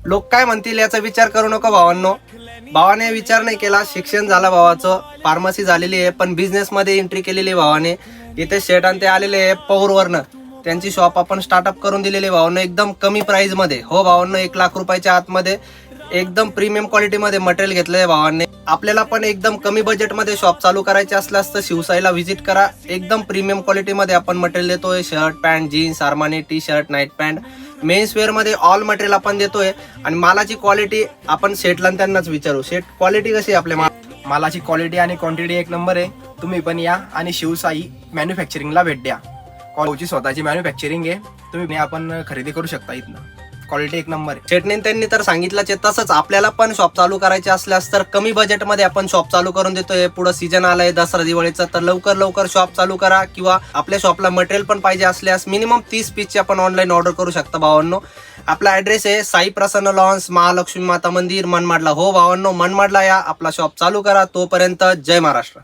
लोक काय म्हणतील याचा विचार करू नका भावांनो. भावाने विचार नाही केला, शिक्षण झालं भावाचं, फार्मसी झालेली आहे, पण बिझनेस मध्ये एंट्री केलेली आहे भावाने. इथे शेट आणि ते आलेले आहे पौरवरनं, त्यांची शॉप आपण स्टार्टअप करून दिलेली भावांनो एकदम कमी प्राइस मध्ये. हो भावांनो, 1,00,000 रुपयाच्या आतमध्ये एकदम प्रीमियम क्वालिटी मध्ये मटेरियल घेतलंय भावांनी. आपल्याला पण एकदम कमी बजेट मध्ये शॉप चालू करायचे असल्यास तर शिवसाईला व्हिजिट करा. एकदम प्रीमियम क्वालिटी मध्ये आपण मटेरियल देतोय. Shirt pant, jeans, Armani T shirt, night pant, men's wear मध्ये ऑल मटेरियल आपण देतोय. आणि मालाची क्वालिटी आपण शेटला त्यांनाच विचारू, शेट क्वालिटी कशी आहे आपल्या मालाची क्वालिटी आणि क्वांटिटी एक नंबर आहे. तुम्ही पण या आणि शिवसाई मॅन्युफॅक्चरिंगला भेट द्या. कॉलची स्वतःची मॅन्युफॅक्चरिंग आहे, तुम्ही आपण खरेदी करू शकता. इथनं क्वालिटी एक नंबर आहे. शेटने त्यांनी तर सांगितलंच आहे, तसंच आपल्याला पण शॉप चालू करायचे असल्यास तर कमी बजेटमध्ये आपण शॉप चालू करून देतोय. पुढे सीजन आलाय दसरा दिवाळीचा, तर लवकर शॉप चालू करा. किंवा आपल्या शॉपला मटेरियल पण पाहिजे असल्यास मिनिमम 30 पीसची आपण ऑनलाईन ऑर्डर करू शकता भावांनो. आपला ऍड्रेस आहे साई प्रसन्न लॉन्स, महालक्ष्मी माता मंदिर, मनमाडला. हो भावांनो, मनमाडला या, आपला शॉप चालू करा. तोपर्यंत जय महाराष्ट्र.